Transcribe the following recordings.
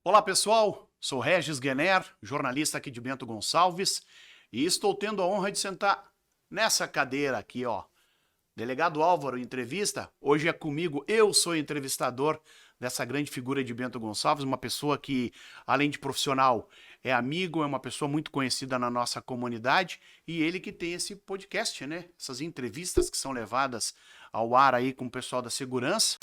Olá pessoal, sou Regis Guener, jornalista aqui de Bento Gonçalves e estou tendo a honra de sentar nessa cadeira aqui, ó. Delegado Álvaro, entrevista, hoje é comigo, eu sou entrevistador dessa grande figura de Bento Gonçalves, uma pessoa que, além de profissional, é amigo, é uma pessoa muito conhecida na nossa comunidade e ele que tem esse podcast, né? Essas entrevistas que são levadas ao ar aí com o pessoal da segurança.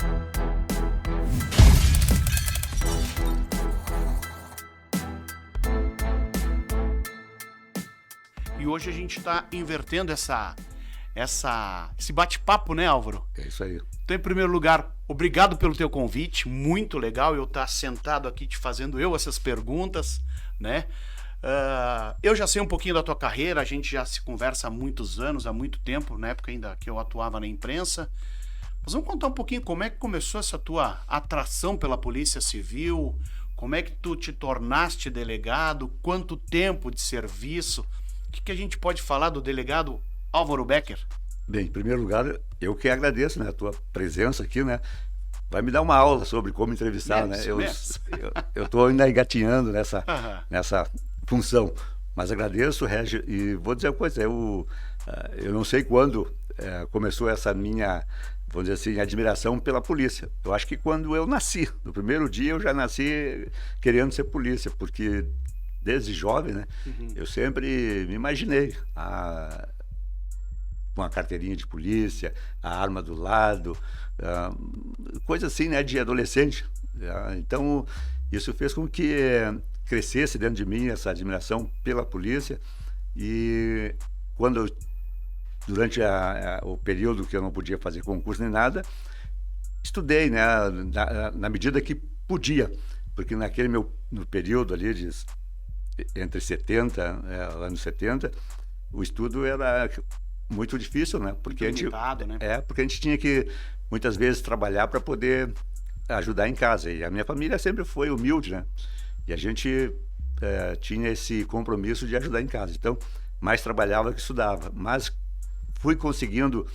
E hoje a gente está invertendo esse bate-papo, né, Álvaro? É isso aí. Então, em primeiro lugar, obrigado pelo teu convite, muito legal eu estar sentado aqui te fazendo essas perguntas, né? Eu já sei um pouquinho da tua carreira, a gente já se conversa há muitos anos, há muito tempo, na época ainda que eu atuava na imprensa. Mas vamos contar um pouquinho como é que começou essa tua atração pela Polícia Civil, como é que tu te tornaste delegado, quanto tempo de serviço. O que a gente pode falar do delegado Álvaro Becker? Bem, em primeiro lugar, eu que agradeço, né, a tua presença aqui, né? Vai me dar uma aula sobre como entrevistar, né? Eu tô ainda engatinhando nessa função, mas agradeço, Regi, e vou dizer uma coisa, eu não sei quando começou essa minha, vamos dizer assim, admiração pela polícia. Eu acho que quando eu nasci, no primeiro dia eu já nasci querendo ser polícia, porque desde jovem, né? Eu sempre me imaginei com a carteirinha de polícia, a arma do lado, coisa assim, né? De adolescente. Então, isso fez com que crescesse dentro de mim essa admiração pela polícia. E quando, durante o período que eu não podia fazer concurso nem nada, estudei, né? Na medida que podia, porque no período ali entre 70, anos 70, o estudo era muito difícil, né? Porque limitado, né? Porque a gente tinha que, muitas vezes, trabalhar para poder ajudar em casa. E a minha família sempre foi humilde, né? E a gente tinha esse compromisso de ajudar em casa. Então, mais trabalhava que estudava. Mas fui conseguindo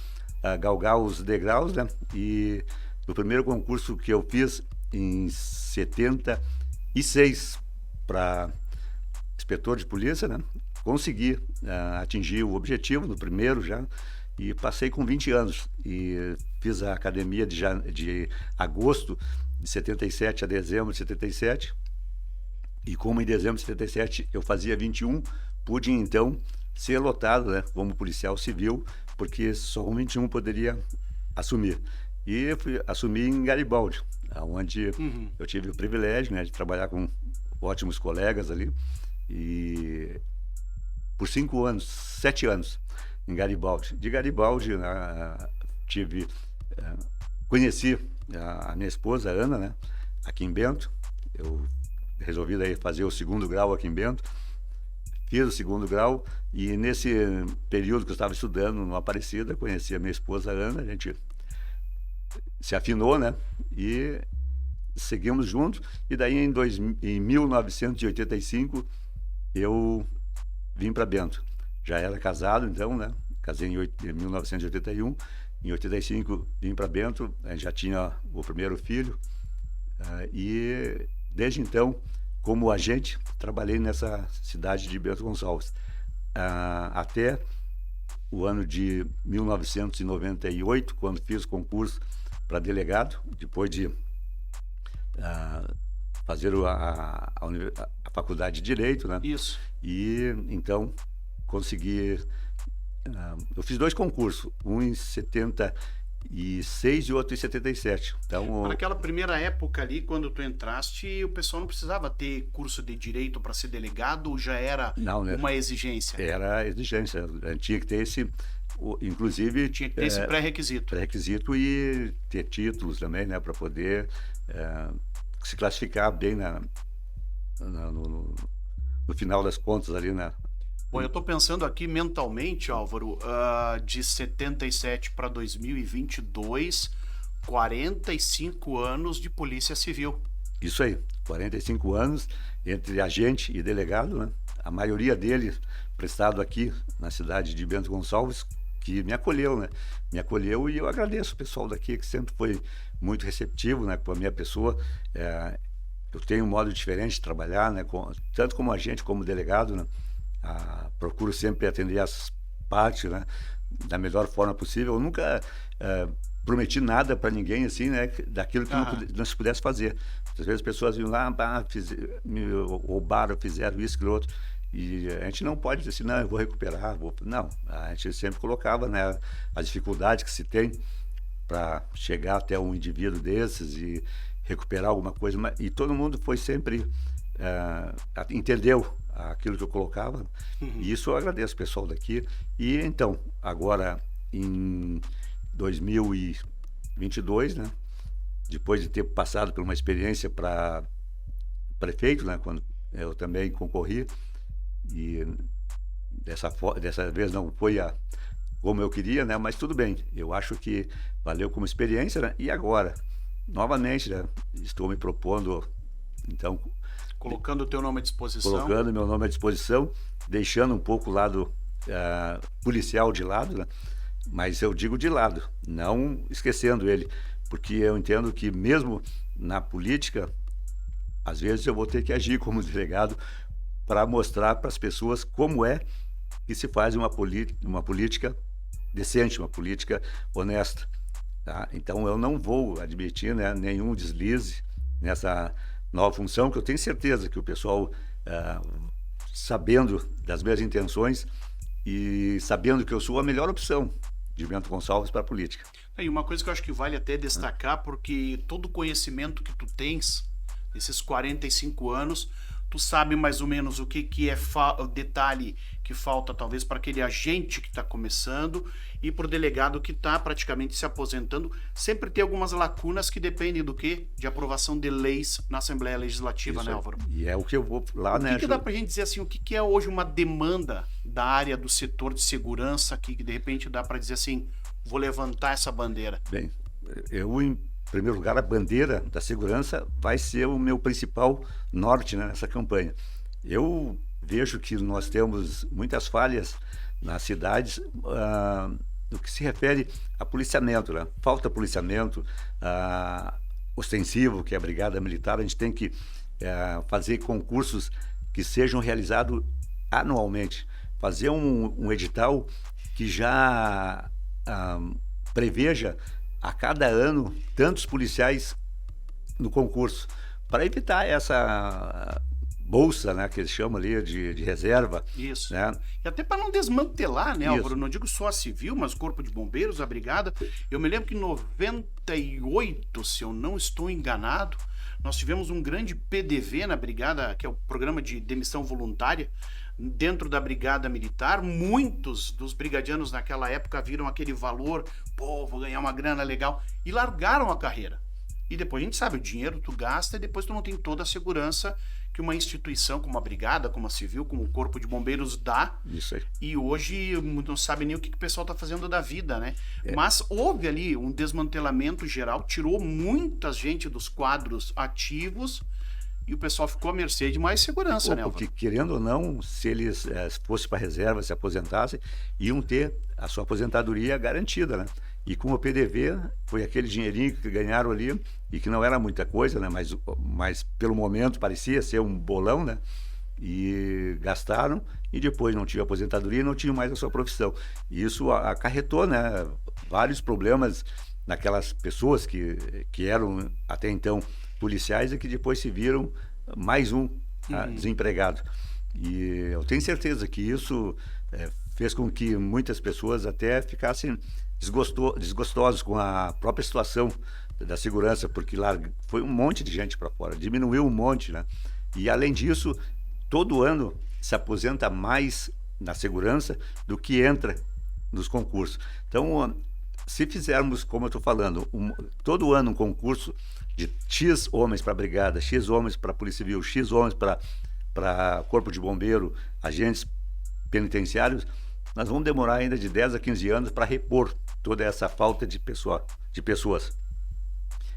galgar os degraus, né? E no primeiro concurso que eu fiz, em 76, para inspetor de polícia, né? Consegui atingir o objetivo no primeiro já e passei com 20 anos e fiz a academia de agosto de 77 a dezembro de 77 e como em dezembro de 77 eu fazia 21, pude então ser lotado, né, como policial civil, porque só com 21 poderia assumir. E assumi em Garibaldi, onde eu tive o privilégio, né, de trabalhar com ótimos colegas ali. E por 7 anos em Garibaldi. De Garibaldi conheci a minha esposa, Ana, né, aqui em Bento. Eu resolvi daí fazer o segundo grau aqui em Bento. Fiz o segundo grau e nesse período que eu estava estudando no Aparecida, conheci a minha esposa, Ana, a gente se afinou, né, e seguimos juntos. E daí em 1985 eu vim para Bento. Já era casado, então, né? Casei em 1981. Em 85 vim para Bento, já tinha o primeiro filho. E desde então, como agente, trabalhei nessa cidade de Bento Gonçalves. Até o ano de 1998, quando fiz concurso para delegado, depois de fazer a faculdade de Direito, né? Isso. E então consegui. Eu fiz 2 concursos, um em 76 e outro em 77. Então, naquela primeira época ali, quando tu entraste, o pessoal não precisava ter curso de Direito para ser delegado ou já era uma exigência? Era exigência. Tinha que ter inclusive tinha que ter esse pré-requisito. Pré-requisito e ter títulos também, né, para poder se classificar bem no final das contas ali, né? Bom, eu estou pensando aqui mentalmente, Álvaro, de 77 para 2022, 45 anos de Polícia Civil. Isso aí, 45 anos entre agente e delegado, né? A maioria deles prestado aqui na cidade de Bento Gonçalves, que me acolheu, né? Me acolheu e eu agradeço o pessoal daqui, que sempre foi muito receptivo, né, com a minha pessoa. eu tenho um modo diferente de trabalhar, né? Tanto como agente como delegado, né? Procuro sempre atender as partes, né? Da melhor forma possível. Eu nunca prometi nada para ninguém, assim, né? Daquilo que não se pudesse fazer. Às vezes as pessoas vinham lá, me roubaram, fizeram isso, aquilo outro. E a gente não pode dizer assim, não, eu vou recuperar. Não, a gente sempre colocava, né, as dificuldades que se tem para chegar até um indivíduo desses e recuperar alguma coisa. E todo mundo foi sempre, entendeu aquilo que eu colocava. E isso eu agradeço o pessoal daqui. E então, agora em 2022, né, depois de ter passado por uma experiência para prefeito, né, quando eu também concorri, e dessa vez não foi como eu queria, né, mas tudo bem, eu acho que valeu como experiência, né, e agora, novamente, né, estou me propondo, então... Colocando o teu nome à disposição. Colocando meu nome à disposição, deixando um pouco o lado policial de lado, né, mas eu digo de lado, não esquecendo ele, porque eu entendo que mesmo na política, às vezes eu vou ter que agir como delegado para mostrar para as pessoas como é que se faz uma política decente, uma política honesta. Tá? Então eu não vou admitir, né, nenhum deslize nessa nova função, que eu tenho certeza que o pessoal, sabendo das minhas intenções e sabendo que eu sou a melhor opção de Bento Gonçalves para a política. E uma coisa que eu acho que vale até destacar, porque todo o conhecimento que tu tens, esses 45 anos, tu sabe mais ou menos o que é o detalhe que falta talvez para aquele agente que está começando e para o delegado que está praticamente se aposentando. Sempre tem algumas lacunas que dependem do quê? De aprovação de leis na Assembleia Legislativa, isso, né, Álvaro? E é o que eu vou lá, né? O que dá para a gente dizer assim, o que é hoje uma demanda da área do setor de segurança que de repente dá para dizer assim, vou levantar essa bandeira? Bem, eu em primeiro lugar, a bandeira da segurança vai ser o meu principal norte, né, nessa campanha. Eu vejo que nós temos muitas falhas nas cidades no que se refere a policiamento, né? Falta policiamento ostensivo, que é a Brigada Militar. A gente tem que fazer concursos que sejam realizados anualmente, fazer um edital que já preveja a cada ano tantos policiais no concurso, para evitar essa bolsa, né, que eles chamam ali de reserva. Isso. Né? E até para não desmantelar, né, Isso. Álvaro? Não digo só a civil, mas o Corpo de Bombeiros, a Brigada. Eu me lembro que em 98, se eu não estou enganado, nós tivemos um grande PDV na Brigada, que é o Programa de Demissão Voluntária, dentro da Brigada Militar. Muitos dos brigadianos naquela época viram aquele valor, pô, vou ganhar uma grana legal, e largaram a carreira. E depois a gente sabe, o dinheiro tu gasta e depois tu não tem toda a segurança que uma instituição como a Brigada, como a Civil, como o Corpo de Bombeiros dá. Isso aí. E hoje não sabe nem o que o pessoal está fazendo da vida, né? Mas houve ali um desmantelamento geral, tirou muita gente dos quadros ativos e o pessoal ficou à mercê de mais segurança, né, Porque, Álvaro? querendo ou não, se eles fossem para a reserva, se aposentassem, iam ter a sua aposentadoria garantida, né? E com o PDV, foi aquele dinheirinho que ganharam ali, e que não era muita coisa, né? Mas pelo momento parecia ser um bolão, né? E gastaram, e depois não tinham aposentadoria e não tinham mais a sua profissão. E isso acarretou, né, vários problemas naquelas pessoas que eram até então policiais e que depois se viram mais um desempregado. E eu tenho certeza que isso fez com que muitas pessoas até ficassem desgostosos com a própria situação da segurança, porque lá foi um monte de gente para fora, diminuiu um monte, né? E além disso, todo ano se aposenta mais na segurança do que entra nos concursos. Então, se fizermos, como eu estou falando, todo ano um concurso de X homens para a Brigada, X homens para a Polícia Civil, X homens para Corpo de Bombeiro, agentes penitenciários, nós vamos demorar ainda de 10 a 15 anos para repor toda essa falta de pessoas.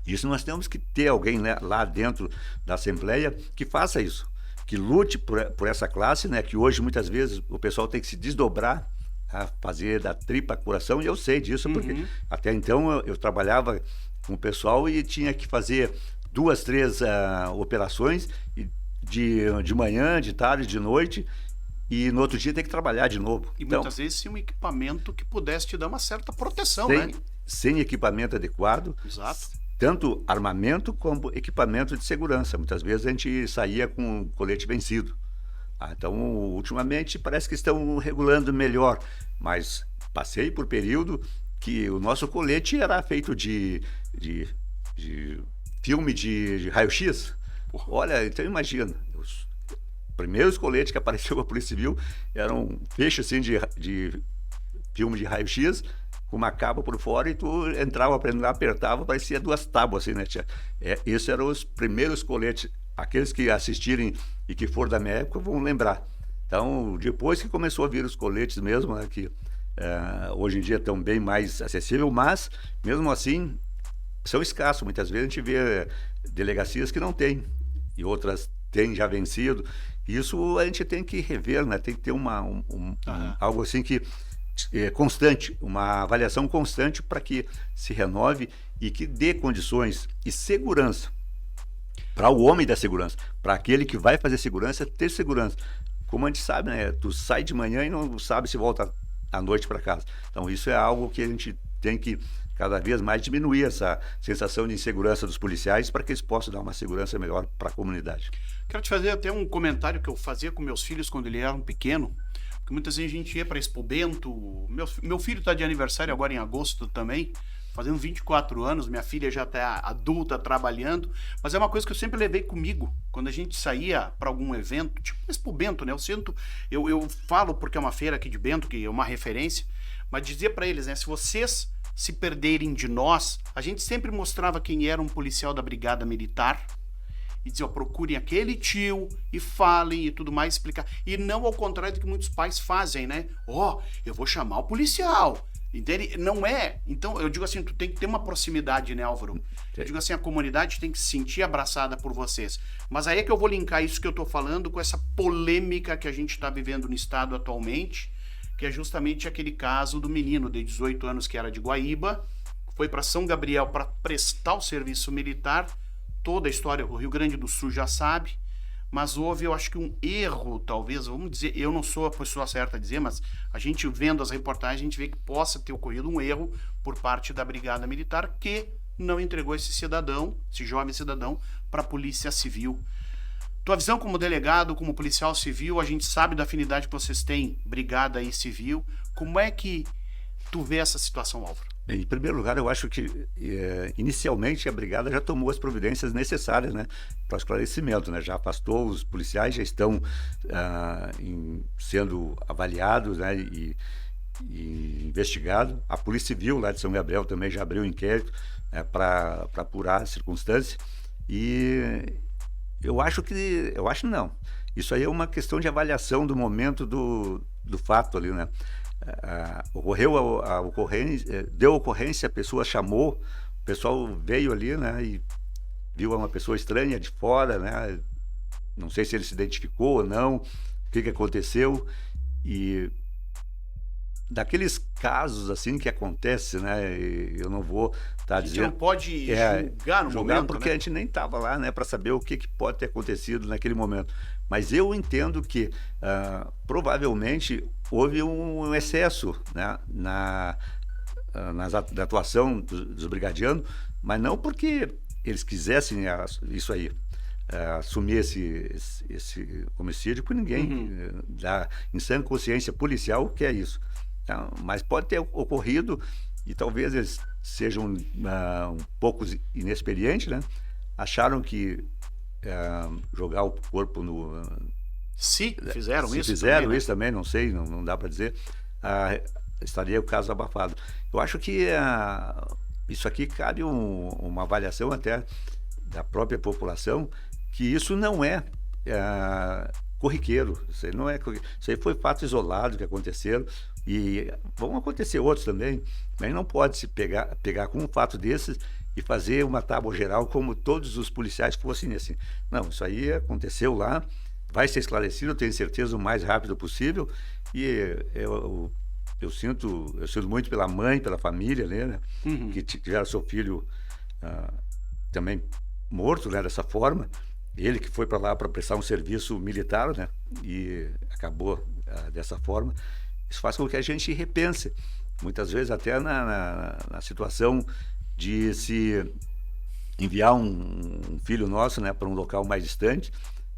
Isso nós temos que ter alguém, né, lá dentro da Assembleia que faça isso, que lute por essa classe, né, que hoje muitas vezes o pessoal tem que se desdobrar a fazer da tripa coração, e eu sei disso, porque até então eu trabalhava com o pessoal e tinha que fazer 2, 3 operações, e de manhã, de tarde, de noite, e no outro dia tem que trabalhar de novo. E então, muitas vezes sem um equipamento que pudesse te dar uma certa proteção, sem, né? sem equipamento adequado, Exato. tanto armamento como equipamento de segurança. Muitas vezes a gente saía com o colete vencido. Então, ultimamente, parece que estão regulando melhor, mas passei por período que o nosso colete era feito de filme de raio-x. Olha, então imagina, os primeiros coletes que apareceu para a Polícia Civil eram feixes assim de filme de raio-x, com uma capa por fora, e tu entrava para lá, apertava, parecia 2 tábuas assim, né? Esses eram os primeiros coletes. Aqueles que assistirem e que for da minha época vão lembrar. Então, depois que começou a vir os coletes mesmo, né, que hoje em dia estão bem mais acessíveis, mas mesmo assim são escassos. Muitas vezes a gente vê delegacias que não têm e outras têm já vencido. Isso a gente tem que rever, né? Tem que ter algo assim que constante, uma avaliação constante para que se renove e que dê condições e segurança para o homem da segurança, para aquele que vai fazer segurança, ter segurança. Como a gente sabe, né? Tu sai de manhã e não sabe se volta à noite para casa. Então isso é algo que a gente tem que cada vez mais diminuir essa sensação de insegurança dos policiais para que eles possam dar uma segurança melhor para a comunidade. Quero te fazer até um comentário que eu fazia com meus filhos quando eles eram pequenos, porque muitas vezes a gente ia para Expo Bento. Meu filho está de aniversário agora em agosto também, fazendo 24 anos, minha filha já está adulta, trabalhando, mas é uma coisa que eu sempre levei comigo, quando a gente saía para algum evento, tipo Expo Bento, né? Eu falo porque é uma feira aqui de Bento, que é uma referência, mas dizia para eles, né? Se vocês se perderem de nós, a gente sempre mostrava quem era um policial da Brigada Militar, e dizia, ó, procurem aquele tio e falem e tudo mais, explicar. E não ao contrário do que muitos pais fazem, né? Ó, eu vou chamar o policial. Entende? Não é. Então, eu digo assim, tu tem que ter uma proximidade, né, Álvaro? Eu digo assim, a comunidade tem que se sentir abraçada por vocês. Mas aí é que eu vou linkar isso que eu tô falando com essa polêmica que a gente está vivendo no estado atualmente, que é justamente aquele caso do menino de 18 anos que era de Guaíba, foi para São Gabriel para prestar o serviço militar. Toda a história, o Rio Grande do Sul já sabe, mas houve, eu acho que um erro, talvez, vamos dizer, eu não sou a pessoa certa a dizer, mas a gente vendo as reportagens, a gente vê que possa ter ocorrido um erro por parte da Brigada Militar que não entregou esse cidadão, esse jovem cidadão, para a Polícia Civil. Tua visão como delegado, como policial civil, a gente sabe da afinidade que vocês têm, Brigada e Civil, como é que tu vê essa situação, Álvaro? Em primeiro lugar, eu acho que inicialmente a Brigada já tomou as providências necessárias, né, para o esclarecimento, né, já afastou os policiais, já estão sendo avaliados, né, e investigados. A Polícia Civil lá de São Gabriel também já abriu um inquérito, né, para apurar as circunstâncias. E eu acho não. Isso aí é uma questão de avaliação do momento do fato ali, né? Ocorreu a ocorrência, deu ocorrência, a pessoa chamou, o pessoal veio ali, né, e viu uma pessoa estranha de fora, né, não sei se ele se identificou ou não, o que aconteceu, e daqueles casos assim que acontece, né, eu não vou estar dizendo... A gente não pode julgar no momento, porque, né, a gente nem estava lá, né, para saber o que pode ter acontecido naquele momento. Mas eu entendo que provavelmente houve um excesso, né, na atuação dos brigadianos, mas não porque eles quisessem isso aí, assumir esse homicídio, por ninguém dá em sã consciência policial que é isso. Então, mas pode ter ocorrido e talvez eles sejam um pouco inexperientes, né? Acharam que jogar o corpo no... Se fizeram isso também, não sei, não dá para dizer, estaria o caso abafado. Eu acho que isso aqui cabe uma avaliação até da própria população, que isso não é corriqueiro, isso aí foi fato isolado que aconteceram, e vão acontecer outros também, mas não pode se pegar com um fato desses e fazer uma tábua geral como todos os policiais fossem assim. Não, isso aí aconteceu lá, vai ser esclarecido, eu tenho certeza, o mais rápido possível, e eu sinto muito pela mãe, pela família, né, que tiveram seu filho também morto, né, dessa forma. Ele que foi para lá para prestar um serviço militar, né, e acabou dessa forma. Isso faz com que a gente repense, muitas vezes até na situação de se enviar um filho nosso, né, para um local mais distante,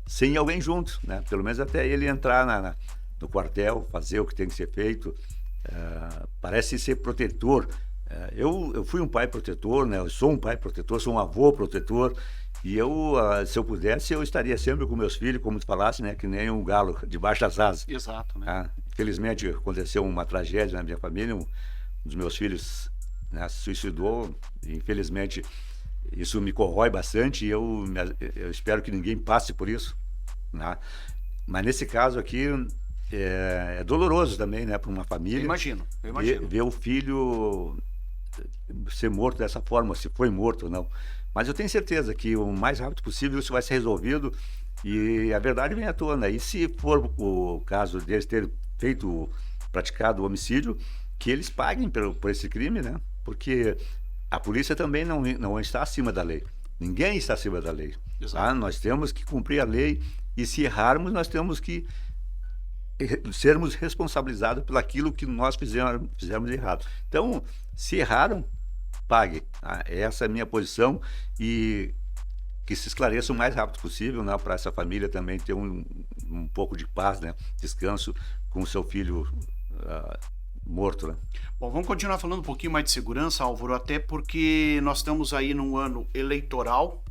sem alguém junto, né, pelo menos até ele entrar no quartel, fazer o que tem que ser feito. Parece ser protetor. Eu fui um pai protetor, né, eu sou um pai protetor, sou um avô protetor, e se eu pudesse, eu estaria sempre com meus filhos, como tu falasse, né, que nem um galo debaixo das asas. Exato, né? Infelizmente aconteceu uma tragédia na minha família, um dos meus filhos, né, se suicidou. Infelizmente isso me corrói bastante, e eu espero que ninguém passe por isso, né? Mas nesse caso aqui é doloroso também, né, para uma família. Eu imagino. Ver o filho ser morto dessa forma, se foi morto ou não. Mas eu tenho certeza que o mais rápido possível isso vai ser resolvido e a verdade vem à tona. E se for o caso deles terem praticado o homicídio, que eles paguem por esse crime, né? Porque a polícia também não está acima da lei. Ninguém está acima da lei. Tá? Nós temos que cumprir a lei, e se errarmos, nós temos que sermos responsabilizados pelo aquilo que nós fizemos errado. Então, se erraram, pague. Essa é a minha posição, e que se esclareça o mais rápido possível, né, para essa família também ter um pouco de paz, né, descanso com o seu filho morto, né? Bom, vamos continuar falando um pouquinho mais de segurança, Álvaro, até porque nós estamos aí num ano eleitoral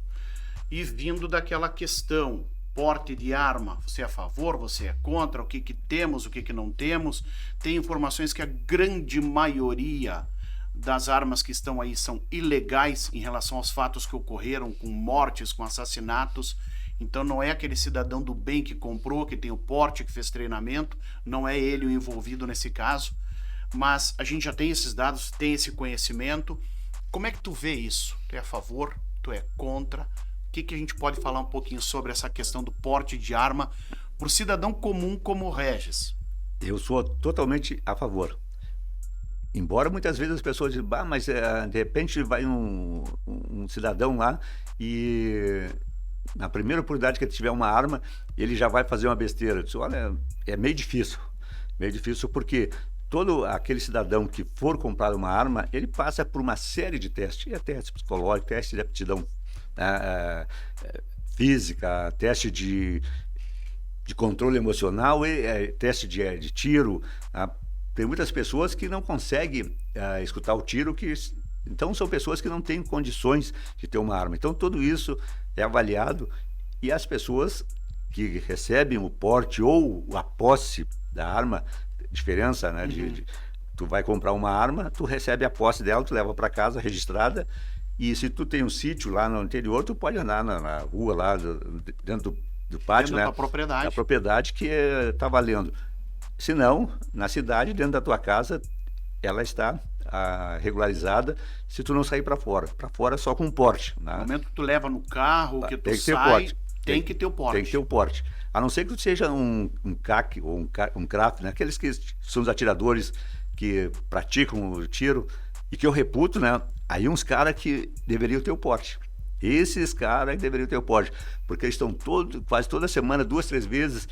e vindo daquela questão, porte de arma, você é a favor, você é contra, o que temos, o que não temos. Tem informações que a grande maioria das armas que estão aí são ilegais em relação aos fatos que ocorreram, com mortes, com assassinatos. Então não é aquele cidadão do bem que comprou, que tem o porte, que fez treinamento, não é ele o envolvido nesse caso. Mas a gente já tem esses dados, tem esse conhecimento. Como é que tu vê isso? Tu é a favor? Tu é contra? O que a gente pode falar um pouquinho sobre essa questão do porte de arma para o cidadão comum como o Regis? Eu sou totalmente a favor. Embora muitas vezes as pessoas dizem, mas de repente vai um cidadão lá e na primeira oportunidade que ele tiver uma arma, ele já vai fazer uma besteira. Eu disse, olha, é meio difícil porque todo aquele cidadão que for comprar uma arma, ele passa por uma série de testes, testes psicológicos, testes de aptidão física, teste de controle emocional, teste de tiro. Tem muitas pessoas que não conseguem escutar o tiro, então são pessoas que não têm condições de ter uma arma. Então tudo isso é avaliado, e as pessoas que recebem o porte ou a posse da arma, diferença, né? Tu vai comprar uma arma, tu recebe a posse dela, tu leva para casa registrada, e se tu tem um sítio lá no interior, tu pode andar na rua lá, dentro do pátio, né? Da propriedade que tá valendo. Se não, na cidade, dentro da tua casa, ela está regularizada, se tu não sair para fora só com porte, né? No momento que tu leva no carro, que tu sai, tem que ter o porte. Tem que ter o porte. A não ser que tu seja um CAC ou um CRAF, né? Aqueles que são os atiradores que praticam o tiro, e que eu reputo, né? Aí uns caras que deveriam ter o porte. Esses caras deveriam ter o porte, porque eles estão quase toda semana, 2, 3 vezes,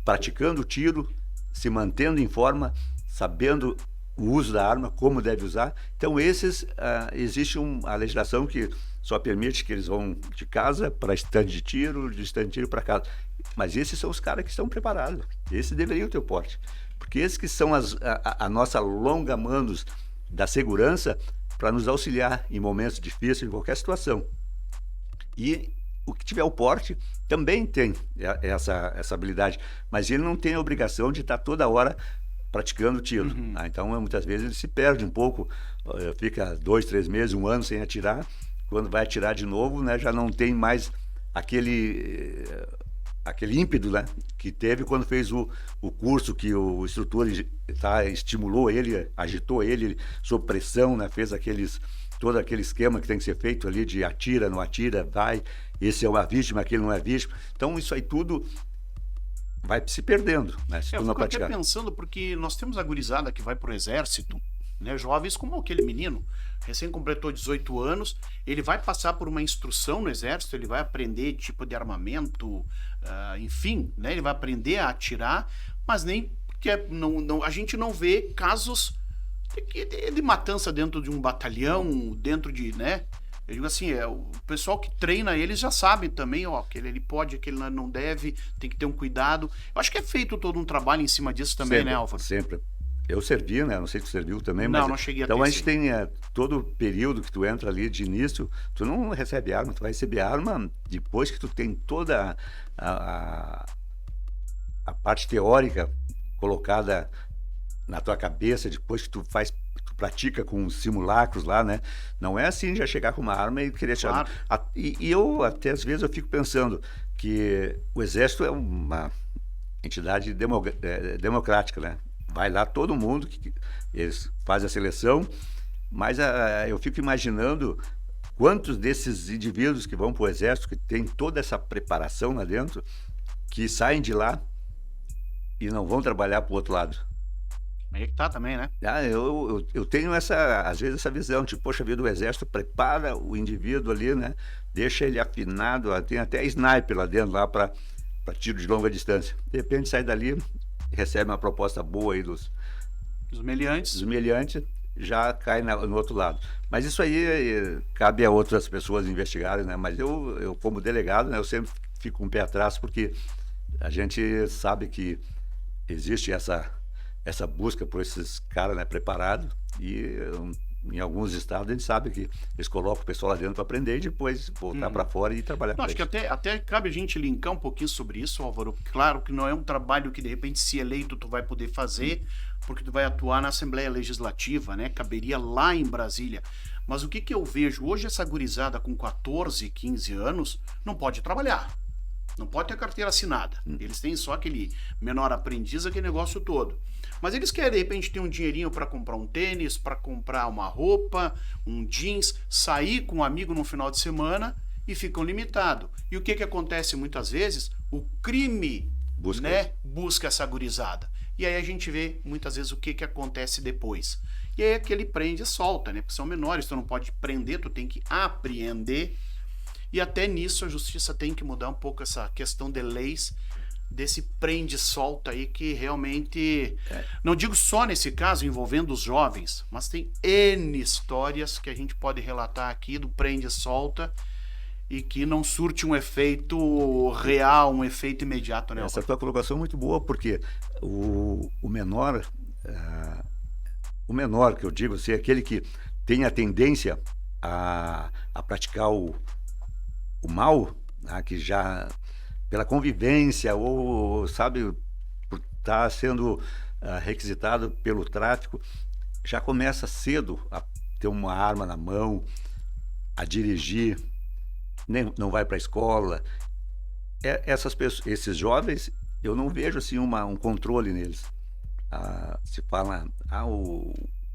praticando o tiro, se mantendo em forma, sabendo o uso da arma, como deve usar. Então esses, existe a legislação que só permite que eles vão de casa para estande de tiro, de estande de tiro para casa. Mas esses são os caras que estão preparados. Esses deveriam ter o porte. Porque esses que são a nossa longa manos da segurança para nos auxiliar em momentos difíceis, em qualquer situação. E o que tiver o porte também tem essa habilidade, mas ele não tem a obrigação de estar toda hora praticando tiro. Então, muitas vezes ele se perde um pouco, fica 2, 3 meses, 1 ano sem atirar. Quando vai atirar de novo, né, já não tem mais aquele ímpeto, né, que teve quando fez o curso, que o instrutor estimulou ele, agitou ele sob pressão, né, fez todo aquele esquema que tem que ser feito ali de atira, não atira, vai, esse é uma vítima, aquele não é vítima. Então isso aí tudo vai se perdendo, né, se tu não praticar. Eu fico até pensando, porque nós temos a gurizada que vai pro exército, né? Jovens como aquele menino, recém completou 18 anos, ele vai passar por uma instrução no exército, ele vai aprender tipo de armamento, enfim, né? Ele vai aprender a atirar, mas nem porque a gente não vê casos de matança dentro de um batalhão, dentro de, né? Eu digo assim, o pessoal que treina eles já sabe também, ó, que ele pode, que ele não deve, tem que ter um cuidado. Eu acho que é feito todo um trabalho em cima disso também, sempre, né, Álvaro? Sempre. Eu servi, né? Não sei se tu serviu também, Não, mas... não cheguei a Então ter a gente sim. tem todo o período que tu entra ali de início, tu não recebe arma, tu vai receber arma depois que tu tem toda a parte teórica colocada na tua cabeça, depois que tu pratica com simulacros lá, né? Não é assim já chegar com uma arma e querer Claro. E eu, até às vezes, eu fico pensando que o Exército é uma entidade democrática, né? Vai lá todo mundo, eles fazem a seleção, mas eu fico imaginando quantos desses indivíduos que vão para o Exército, que tem toda essa preparação lá dentro, que saem de lá e não vão trabalhar para o outro lado. Aí que tá também, né? Eu tenho às vezes essa visão, tipo, poxa vida, o Exército prepara o indivíduo ali, né? Deixa ele afinado, tem até sniper lá dentro, lá para tiro de longa distância. De repente sai dali, recebe uma proposta boa aí dos meliantes, já cai no outro lado. Mas isso aí cabe a outras pessoas investigarem, né? Mas eu como delegado, né, eu sempre fico com o pé atrás, porque a gente sabe que existe essa busca por esses caras, né, preparados, e em alguns estados a gente sabe que eles colocam o pessoal lá dentro para aprender e depois voltar para fora e trabalhar com Acho que até cabe a gente linkar um pouquinho sobre isso, Álvaro. Claro que não é um trabalho que de repente, se eleito, tu vai poder fazer, porque tu vai atuar na Assembleia Legislativa, né? Caberia lá em Brasília. Mas o que eu vejo hoje, essa gurizada com 14, 15 anos não pode trabalhar. Não pode ter carteira assinada. Eles têm só aquele menor aprendiz, aquele negócio todo. Mas eles querem, de repente, ter um dinheirinho para comprar um tênis, para comprar uma roupa, um jeans, sair com um amigo no final de semana e ficam limitados. E o que acontece muitas vezes? O crime busca essa gurizada. E aí a gente vê muitas vezes o que acontece depois. E aí é que ele prende e solta, né? Porque são menores, tu não pode prender, tu tem que apreender. E até nisso a justiça tem que mudar um pouco essa questão de leis, desse prende e solta aí, que realmente, não digo só nesse caso envolvendo os jovens, mas tem N histórias que a gente pode relatar aqui do prende e solta e que não surte um efeito real, um efeito imediato, né? Essa tua colocação é muito boa, porque o menor, que eu digo assim, é aquele que tem a tendência a praticar o mal, né, que já pela convivência ou, sabe, por estar sendo requisitado pelo tráfico, já começa cedo a ter uma arma na mão, a dirigir, não vai para a escola. Essas pessoas, esses jovens, eu não vejo assim um controle neles. Se fala, o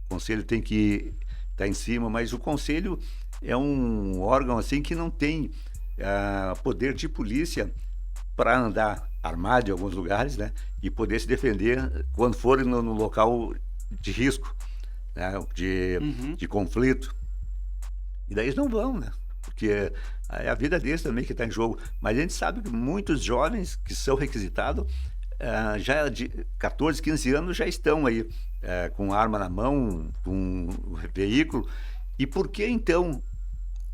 conselho tem que estar em cima, mas o conselho é um órgão assim que não tem poder de polícia para andar armado em alguns lugares, né, e poder se defender quando for no local de risco, né, de conflito. E daí eles não vão, né, porque é a vida deles também que está em jogo. Mas a gente sabe que muitos jovens que são requisitados, já de 14, 15 anos, já estão aí com arma na mão, com veículo. E por que então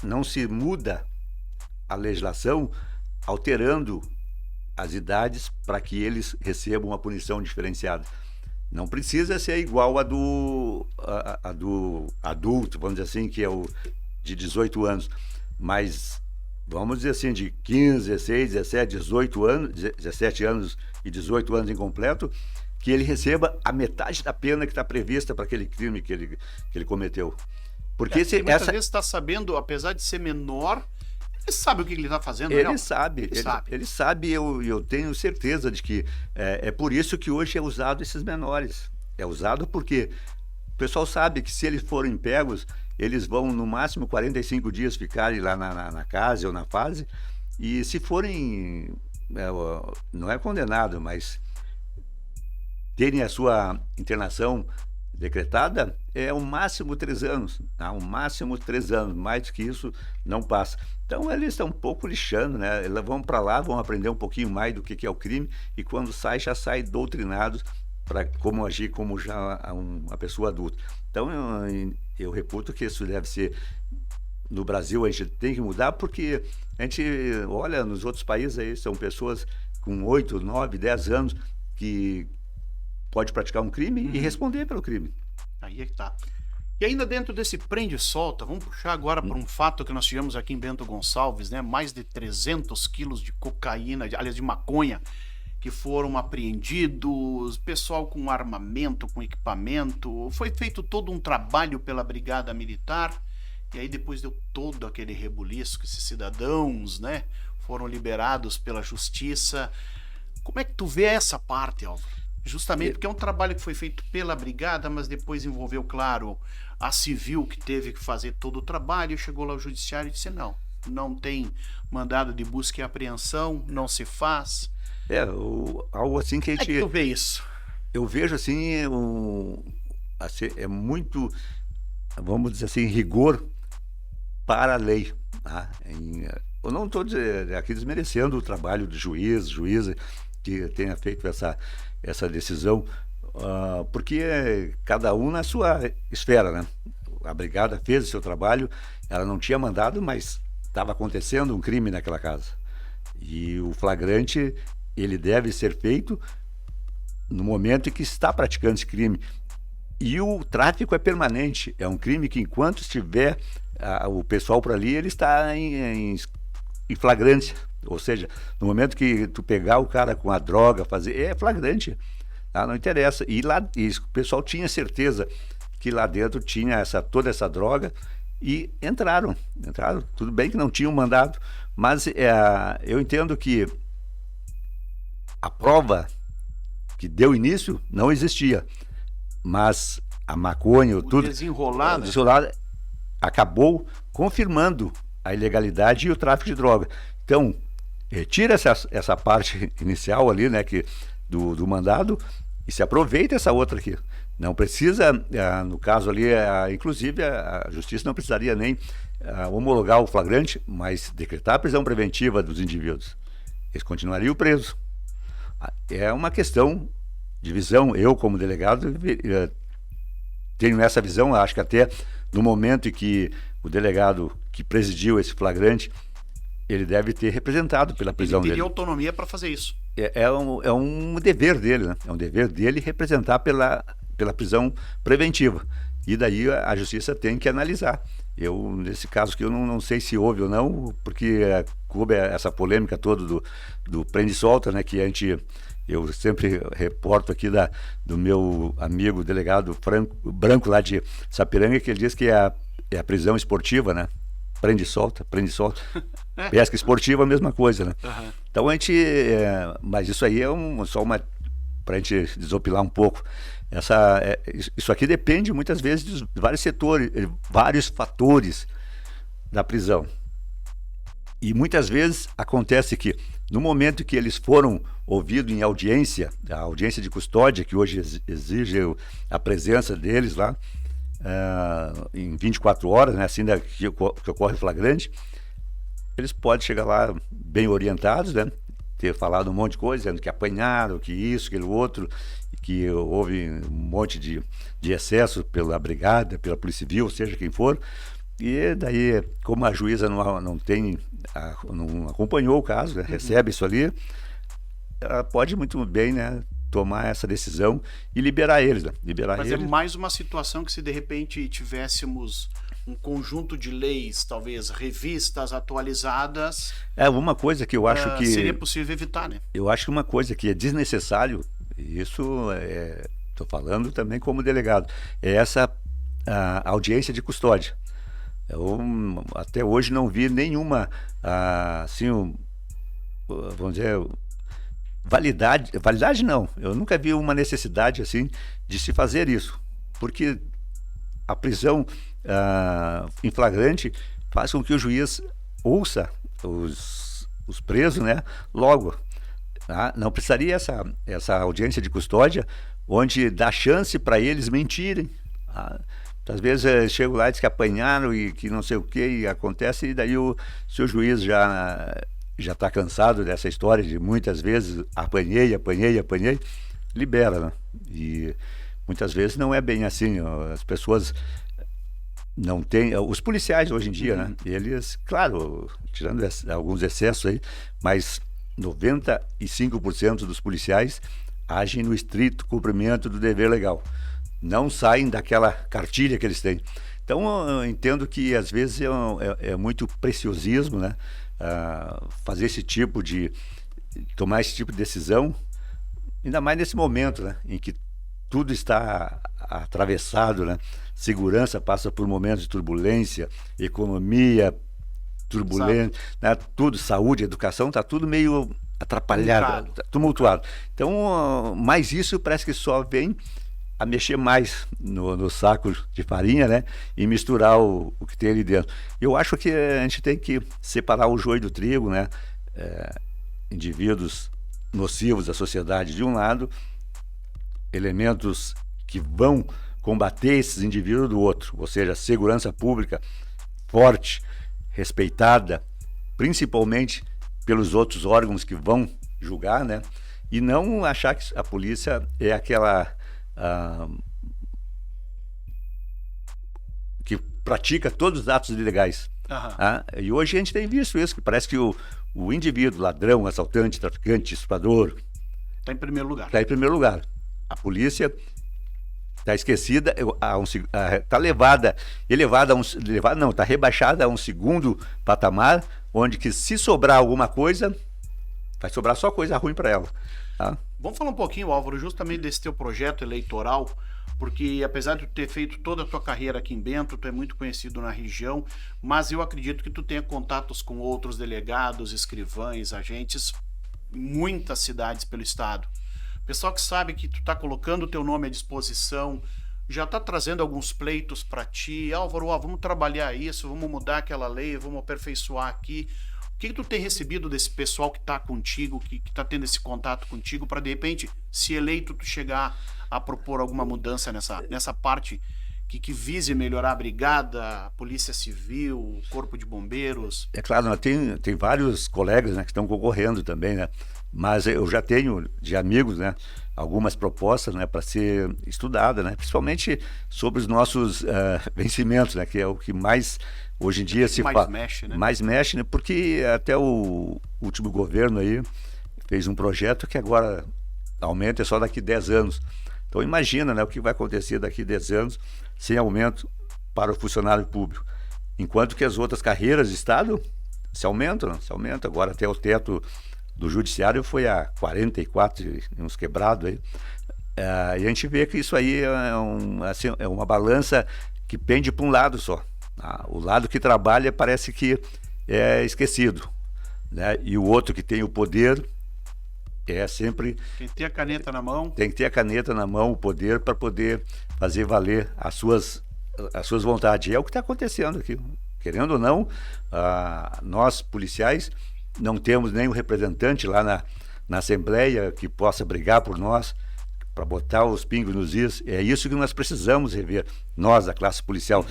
não se muda a legislação alterando as idades para que eles recebam uma punição diferenciada? Não precisa ser igual a do adulto, vamos dizer assim, que é o de 18 anos, mas vamos dizer assim, de 15, 16, 17, 18 anos, 17 anos e 18 anos incompleto, que ele receba a metade da pena que está prevista para aquele crime que ele cometeu. Porque muitas vezes está sabendo, apesar de ser menor, ele sabe o que ele está fazendo, né? Ele sabe, eu tenho certeza de que é por isso que hoje é usado esses menores. É usado porque o pessoal sabe que se eles forem pegos, eles vão no máximo 45 dias ficarem lá na casa ou na fase, e se forem, não é condenado, mas terem a sua internação decretada é o máximo 3 anos, tá? O máximo 3 anos, mais do que isso não passa. Então eles estão um pouco lixando, né? Eles vão para lá, vão aprender um pouquinho mais do que é o crime e quando sai, já sai doutrinados para como agir como já uma pessoa adulta. Então eu reputo que isso deve ser, no Brasil a gente tem que mudar porque a gente olha nos outros países aí, são pessoas com 8, 9, 10 anos que pode praticar um crime e responder pelo crime. Aí é que tá. E ainda dentro desse prende e solta, vamos puxar agora para um fato que nós tivemos aqui em Bento Gonçalves, né? Mais de 300 quilos de cocaína, aliás, de maconha, que foram apreendidos, pessoal com armamento, com equipamento. Foi feito todo um trabalho pela Brigada Militar, e aí depois deu todo aquele rebuliço que esses cidadãos, né, foram liberados pela Justiça. Como é que tu vê essa parte, Álvaro? Justamente porque é um trabalho que foi feito pela Brigada, mas depois envolveu, claro, a Civil, que teve que fazer todo o trabalho, e chegou lá o Judiciário e disse, não tem mandado de busca e apreensão, não se faz. Algo assim que a gente... Como é que tu vê isso? Eu vejo assim, é muito, vamos dizer assim, rigor para a lei. Tá? Eu não estou aqui desmerecendo o trabalho do juíza que tenha feito essa decisão, porque cada um na sua esfera, né? A Brigada fez o seu trabalho, ela não tinha mandado, mas estava acontecendo um crime naquela casa. E o flagrante, ele deve ser feito no momento em que está praticando esse crime. E o tráfico é permanente, é um crime que enquanto estiver o pessoal por ali, ele está em flagrância. Ou seja, no momento que tu pegar o cara com a droga, é flagrante, tá? Não interessa. E o pessoal tinha certeza que lá dentro tinha toda essa droga e entraram. Tudo bem que não tinham mandado, mas eu entendo que a prova que deu início não existia, mas a maconha, tudo desenrolado acabou confirmando a ilegalidade e o tráfico de droga. Então, retira essa parte inicial ali, né, do mandado e se aproveita essa outra aqui. Não precisa, no caso ali, inclusive a Justiça não precisaria nem homologar o flagrante, mas decretar a prisão preventiva dos indivíduos. Eles continuariam presos. É uma questão de visão. Eu, como delegado, tenho essa visão. Acho que até no momento em que o delegado que presidiu esse flagrante, ele deve ter representado pela prisão dele. Ele teria autonomia para fazer isso. É um dever dele, né? É um dever dele representar pela prisão preventiva. E daí a Justiça tem que analisar. Nesse caso que eu não sei se houve ou não, porque coube essa polêmica toda do prende e solta, né? Que eu sempre reporto aqui do meu amigo delegado Branco lá de Sapiranga, que ele diz que é a prisão esportiva, né? Prende e solta. Pesca esportiva, a mesma coisa, né? Uhum. Então mas isso aí é só para a gente desopilar um pouco. Isso aqui depende muitas vezes de vários setores, vários fatores da prisão. E muitas vezes acontece que no momento que eles foram ouvidos em audiência, a audiência de custódia, que hoje exige a presença deles lá, em 24 horas, né, assim que ocorre o flagrante, eles podem chegar lá bem orientados, né, ter falado um monte de coisa, dizendo que apanharam, que isso, aquilo outro, que houve um monte de excesso pela Brigada, pela Polícia Civil, seja quem for. E daí, como a juíza não acompanhou o caso, né, recebe isso ali, ela pode muito bem, né, tomar essa decisão e liberar eles, né? Mas é mais uma situação que, se de repente tivéssemos um conjunto de leis, talvez revistas, atualizadas... uma coisa que eu acho que... seria possível evitar, né? Eu acho que uma coisa que é desnecessário, isso estou falando também como delegado, é essa audiência de custódia. Eu até hoje não vi nenhuma, assim, vamos dizer... Validade não, eu nunca vi uma necessidade assim de se fazer isso, porque a prisão em flagrante faz com que o juiz ouça os presos, né, logo. Não precisaria essa audiência de custódia onde dá chance para eles mentirem. Às vezes chego lá e diz que apanharam e que não sei o que, e acontece, e daí se o juiz já está cansado dessa história de muitas vezes apanhei, libera, né? E muitas vezes não é bem assim, ó, as pessoas não têm, os policiais hoje em dia, né? Eles, claro, tirando alguns excessos aí, mas 95% dos policiais agem no estrito cumprimento do dever legal. Não saem daquela cartilha que eles têm. Então, eu entendo que, às vezes, é muito preciosismo, né? Fazer esse tipo de... tomar esse tipo de decisão, ainda mais nesse momento, né? Em que tudo está atravessado, né? Segurança passa por momentos de turbulência, economia turbulenta, né? Tudo, saúde, educação, está tudo meio atrapalhado, tumultuado. Então, mais isso parece que só vem a mexer mais no saco de farinha, né? E misturar o que tem ali dentro. Eu acho que a gente tem que separar o joio do trigo, né? Indivíduos nocivos à sociedade de um lado, elementos que vão combater esses indivíduos do outro, ou seja, segurança pública forte, respeitada, principalmente pelos outros órgãos que vão julgar, né? E não achar que a polícia é aquela que pratica todos os atos ilegais. E hoje a gente tem visto isso, que parece que o indivíduo, ladrão, assaltante, traficante, estuprador, está em primeiro lugar. Está em primeiro lugar. A polícia está esquecida, está está rebaixada a um segundo patamar, onde que se sobrar alguma coisa, vai sobrar só coisa ruim para ela. Tá? Vamos falar um pouquinho, Álvaro, justamente desse teu projeto eleitoral, porque apesar de tu ter feito toda a tua carreira aqui em Bento, tu é muito conhecido na região, mas eu acredito que tu tenha contatos com outros delegados, escrivães, agentes, muitas cidades pelo estado. Pessoal que sabe que tu tá colocando o teu nome à disposição, já tá trazendo alguns pleitos para ti. Álvaro, vamos trabalhar isso, vamos mudar aquela lei, vamos aperfeiçoar aqui. O que tu tem recebido desse pessoal que tá contigo, que tá tendo esse contato contigo, para de repente, se eleito, tu chegar a propor alguma mudança nessa parte que vise melhorar a brigada, a polícia civil, o corpo de bombeiros? É claro, né, tem vários colegas, né, que estão concorrendo também, né? Mas eu já tenho de amigos, né, algumas propostas, né, para ser estudada, né, principalmente sobre os nossos vencimentos, né, que é o que mais hoje em dia se fala. Mais mexe, né, porque até o último governo aí fez um projeto que agora aumenta só daqui 10 anos. Então imagina, né, o que vai acontecer daqui 10 anos sem aumento para o funcionário público. Enquanto que as outras carreiras de Estado se aumentam, né? Se aumentam. Agora até o teto do judiciário foi a 44 e uns quebrados aí. E a gente vê que isso aí é uma balança que pende para um lado só. O lado que trabalha parece que é esquecido, né? E o outro que tem o poder é sempre... Tem que ter a caneta na mão. Tem que ter a caneta na mão, o poder, para poder fazer valer as suas vontades. E é o que está acontecendo aqui. Querendo ou não, nós policiais não temos nem um representante lá na Assembleia que possa brigar por nós, para botar os pingos nos is. É isso que nós precisamos rever, nós, a classe policial.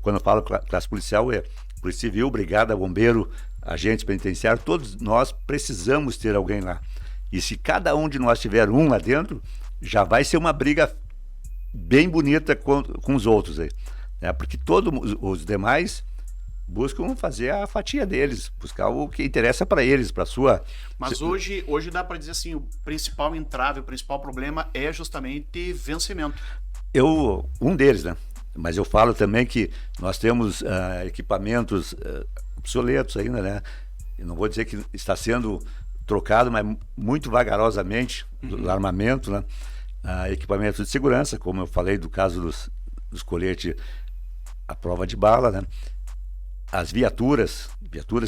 Quando eu falo classe policial, é Polícia Civil, Brigada, Bombeiro, agentes penitenciários, todos nós precisamos ter alguém lá. E se cada um de nós tiver um lá dentro, já vai ser uma briga bem bonita com os outros aí, né? Porque todos os demais buscam fazer a fatia deles, buscar o que interessa para eles, para sua... Mas hoje dá para dizer assim, o principal entrave, o principal problema é justamente vencimento. Um deles, né? Mas eu falo também que nós temos equipamentos obsoletos ainda, né? Eu não vou dizer que está sendo trocado, mas muito vagarosamente, do armamento, né? Equipamentos de segurança, como eu falei do caso dos coletes à prova de bala, né? As viaturas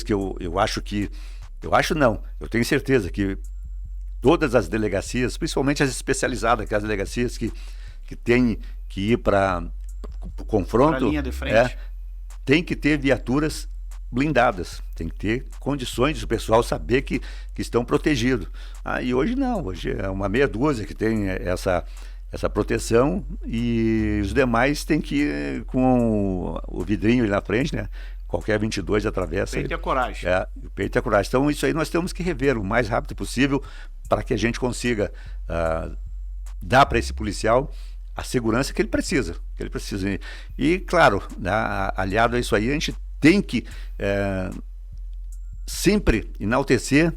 que eu acho que... Eu acho não, eu tenho certeza que todas as delegacias, principalmente as especializadas, aquelas delegacias que têm que ir para o confronto... Para a linha de frente. Tem que ter viaturas blindadas, tem que ter condições do pessoal saber que estão protegidos. E hoje não, hoje é uma meia dúzia que tem essa proteção, e os demais têm que ir com o vidrinho ali na frente, né? Qualquer 22 atravessa. Peito e a coragem. O peito e a coragem. Então, isso aí nós temos que rever o mais rápido possível para que a gente consiga dar para esse policial a segurança que ele precisa. E, claro, né, aliado a isso aí, a gente tem que sempre enaltecer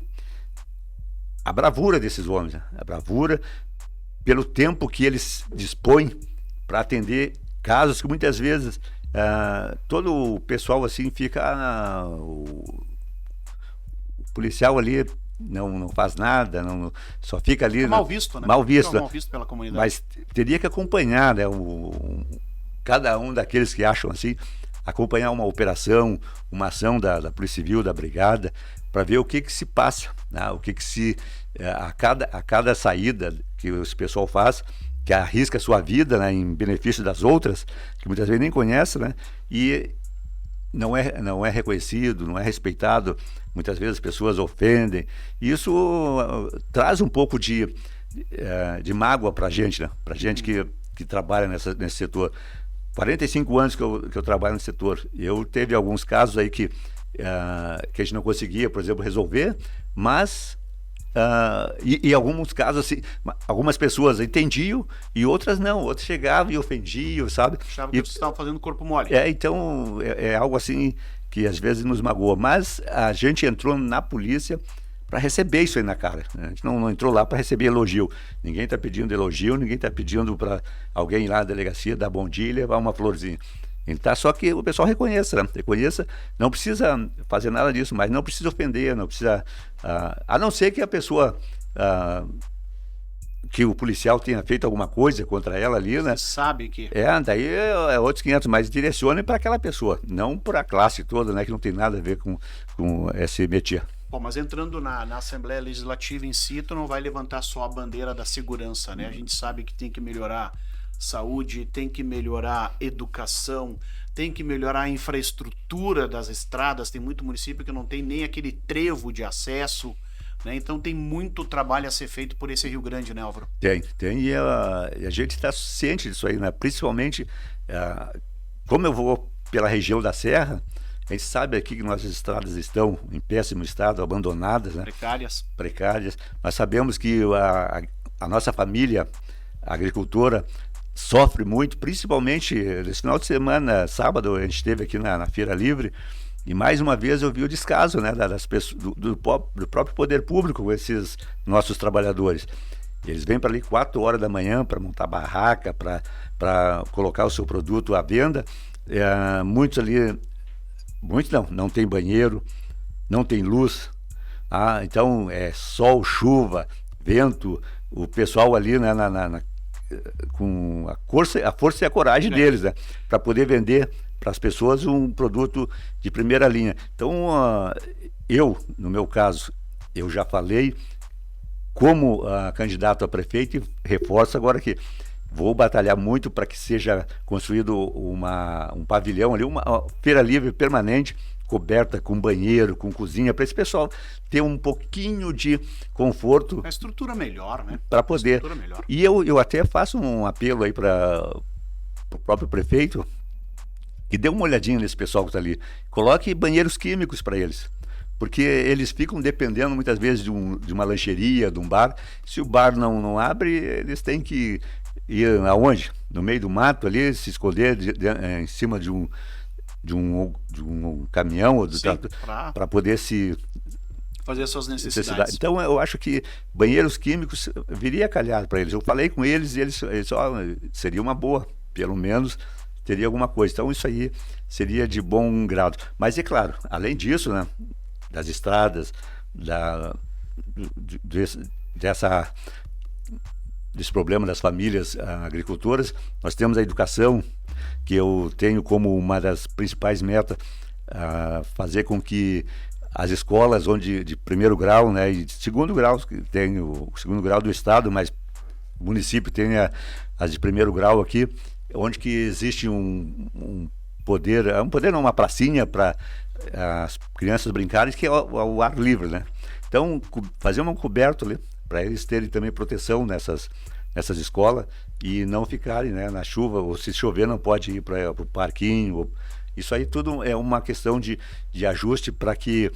a bravura desses homens, né? A bravura pelo tempo que eles dispõem para atender casos que muitas vezes todo o pessoal assim fica... o policial ali não faz nada, só fica ali... mal visto, né? Mal visto. Mal visto pela comunidade. Mas teria que acompanhar, né, cada um daqueles que acham assim, acompanhar uma operação, uma ação da Polícia Civil, da Brigada, para ver o que se passa, né? O que se... a cada saída que esse pessoal faz, que arrisca a sua vida, né, em benefício das outras, que muitas vezes nem conhece, né, e não é reconhecido, não é respeitado, muitas vezes as pessoas ofendem, e isso traz um pouco de mágoa para a gente, né, para a gente que trabalha nesse setor. 45 anos que eu trabalho no setor, eu teve alguns casos aí que a gente não conseguia, por exemplo, resolver, mas... e alguns casos assim, algumas pessoas entendiam e outras não, outras chegavam e ofendiam, sabe? Achavam que vocês estavam fazendo corpo mole. Então é algo assim que às vezes nos magoa, mas a gente entrou na polícia para receber isso aí na cara, né? A gente não entrou lá para receber elogio, ninguém está pedindo elogio, ninguém está pedindo para alguém ir lá na delegacia dar bom dia e levar uma florzinha. Então, só que o pessoal reconheça, né? Não precisa fazer nada disso, mas não precisa ofender, não precisa... a não ser que a pessoa... que o policial tenha feito alguma coisa contra ela ali, né? Você sabe que... daí é outros 500, mas direcione para aquela pessoa, não para a classe toda, né? Que não tem nada a ver com esse métier. Bom, mas entrando na Assembleia Legislativa em si, tu não vai levantar só a bandeira da segurança, né? A gente sabe que tem que melhorar saúde, tem que melhorar educação, tem que melhorar a infraestrutura das estradas. Tem muito município que não tem nem aquele trevo de acesso, né? Então tem muito trabalho a ser feito por esse Rio Grande, né, Álvaro? Tem, e a gente está ciente disso aí, né? Principalmente, como eu vou pela região da Serra, a gente sabe aqui que nossas estradas estão em péssimo estado, abandonadas, né? Precárias. Nós sabemos que a nossa família agricultora sofre muito, principalmente nesse final de semana, sábado, a gente esteve aqui na Feira Livre, e mais uma vez eu vi o descaso, né, das pessoas, do próprio poder público com esses nossos trabalhadores. Eles vêm para ali 4 horas da manhã para montar barraca, para colocar o seu produto à venda. Muitos ali, não tem banheiro, não tem luz, então é sol, chuva, vento, o pessoal ali, né, com a força e a coragem deles, né, para poder vender para as pessoas um produto de primeira linha. Então, no meu caso, eu já falei como candidato a prefeito e reforço agora que vou batalhar muito para que seja construído um pavilhão ali, uma feira livre permanente, coberta com banheiro, com cozinha, para esse pessoal ter um pouquinho de conforto. A estrutura melhor, né? Para poder. E eu até faço um apelo aí para o próprio prefeito, que dê uma olhadinha nesse pessoal que está ali. Coloque banheiros químicos para eles, porque eles ficam dependendo muitas vezes de uma lancheria, de um bar. Se o bar não abre, eles têm que ir aonde? No meio do mato ali, se esconder em cima de um caminhão ou para poder se fazer as suas necessidades. Então eu acho que banheiros químicos viria calhado para eles. Eu falei com eles e eles seria uma boa, pelo menos teria alguma coisa. Então isso aí seria de bom grado. Mas é claro, além disso, né, das estradas, desse problema das famílias agricultoras, nós temos a educação, que eu tenho como uma das principais metas, fazer com que as escolas onde de primeiro grau, né, e de segundo grau, que tem o segundo grau do estado, mas o município tem as de primeiro grau aqui, onde que existe um poder não, uma pracinha para as crianças brincarem, que é o ar livre, né? Então, fazer uma coberta ali, para eles terem também proteção nessas escolas e não ficarem, né, na chuva, ou se chover não pode ir para o parquinho. Isso aí tudo é uma questão de ajuste para que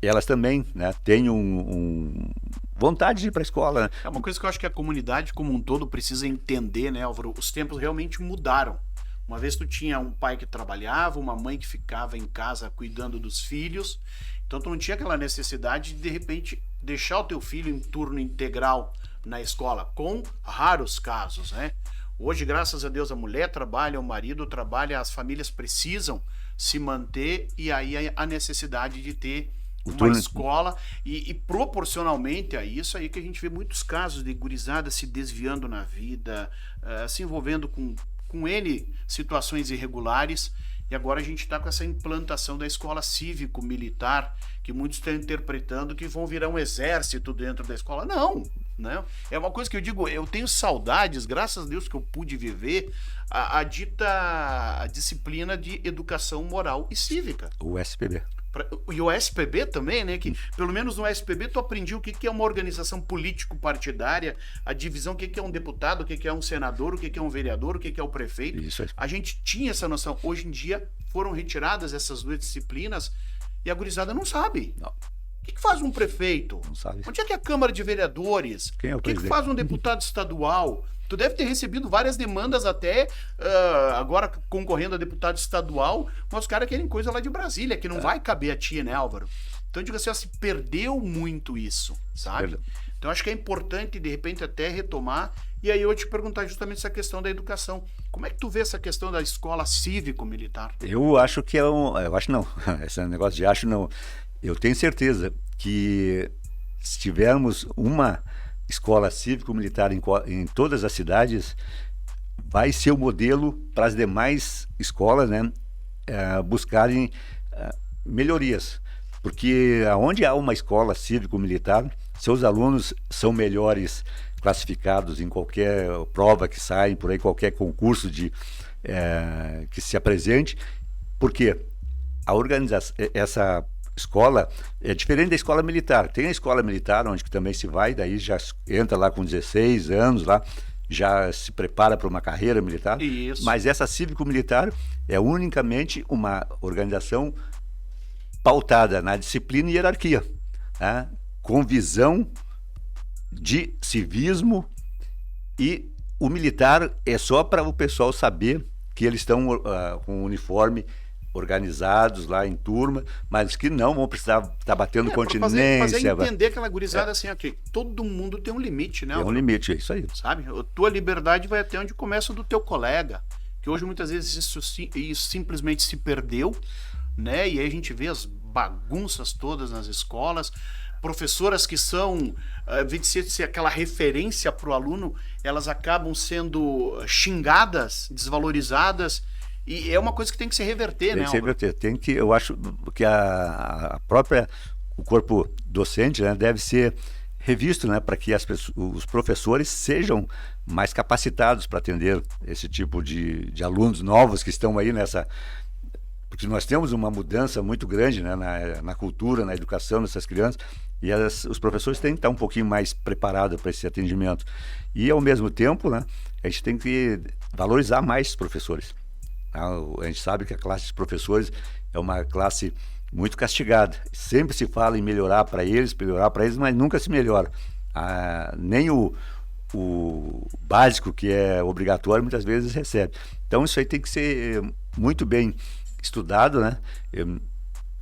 elas também, né, tenham vontade de ir para a escola. Né? É uma coisa que eu acho que a comunidade como um todo precisa entender, né, Álvaro? Os tempos realmente mudaram. Uma vez tu tinha um pai que trabalhava, uma mãe que ficava em casa cuidando dos filhos, então tu não tinha aquela necessidade de repente deixar o teu filho em turno integral na escola, com raros casos, né? Hoje, graças a Deus, a mulher trabalha, o marido trabalha, as famílias precisam se manter e aí a necessidade de ter uma escola e proporcionalmente a isso aí que a gente vê muitos casos de gurizada se desviando na vida, se envolvendo com N situações irregulares, e agora a gente está com essa implantação da escola cívico-militar, que muitos estão interpretando que vão virar um exército dentro da escola. Não, né? É uma coisa que eu digo, eu tenho saudades, graças a Deus que eu pude viver, a disciplina de educação moral e cívica. O SPB. E o SPB também, né? Que pelo menos no SPB tu aprendi o que é uma organização político-partidária, a divisão, o que é um deputado, o que é um senador, o que é um vereador, o que é o prefeito. Isso. A gente tinha essa noção. Hoje em dia foram retiradas essas duas disciplinas e a gurizada não sabe. Não. O que faz um prefeito? Não sabe. Onde é que é a Câmara de Vereadores? Quem é o que presidente? Faz um deputado estadual? Tu deve ter recebido várias demandas até agora concorrendo a deputado estadual, mas os caras querem coisa lá de Brasília, que não vai caber a ti, né, Álvaro? Então, eu digo assim, ó, se perdeu muito isso, sabe? Perdão. Então, acho que é importante, de repente, até retomar. E aí eu te perguntar justamente essa questão da educação. Como é que tu vê essa questão da escola cívico-militar? Eu acho que eu acho não. Esse negócio de acho não. Eu tenho certeza que se tivermos uma escola cívico-militar em todas as cidades, vai ser o modelo para as demais escolas, né, buscarem melhorias. Porque onde há uma escola cívico-militar, seus alunos são melhores classificados em qualquer prova que saem, por aí, qualquer concurso que se apresente, porque a organização, essa escola é diferente da escola militar. Tem a escola militar, onde também se vai, daí já entra lá com 16 anos, lá já se prepara para uma carreira militar. Isso. Mas essa cívico-militar é unicamente uma organização pautada na disciplina e hierarquia, né? Com visão de civismo, e o militar é só para o pessoal saber que eles estão com o uniforme organizados lá em turma, mas que não vão precisar estar batendo continência. Fazer entender aquela gurizada assim, aqui, todo mundo tem um limite, né? É um limite, é isso aí. Sabe? A tua liberdade vai até onde começa do teu colega, que hoje muitas vezes isso simplesmente se perdeu, né? E aí a gente vê as bagunças todas nas escolas, professoras que são, ao invés de ser aquela referência para o aluno, elas acabam sendo xingadas, desvalorizadas. E é uma coisa que tem que se reverter, né? Tem que se reverter. Eu acho que o corpo docente, né, deve ser revisto, né, para que os professores sejam mais capacitados para atender esse tipo de alunos novos que estão aí nessa... Porque nós temos uma mudança muito grande, né, na cultura, na educação dessas crianças, e os professores têm que estar um pouquinho mais preparados para esse atendimento. E, ao mesmo tempo, né, a gente tem que valorizar mais os professores. A gente sabe que a classe de professores é uma classe muito castigada. Sempre se fala em melhorar para eles, mas nunca se melhora. Nem o básico, que é obrigatório, muitas vezes recebe. Então isso aí tem que ser muito bem estudado, né?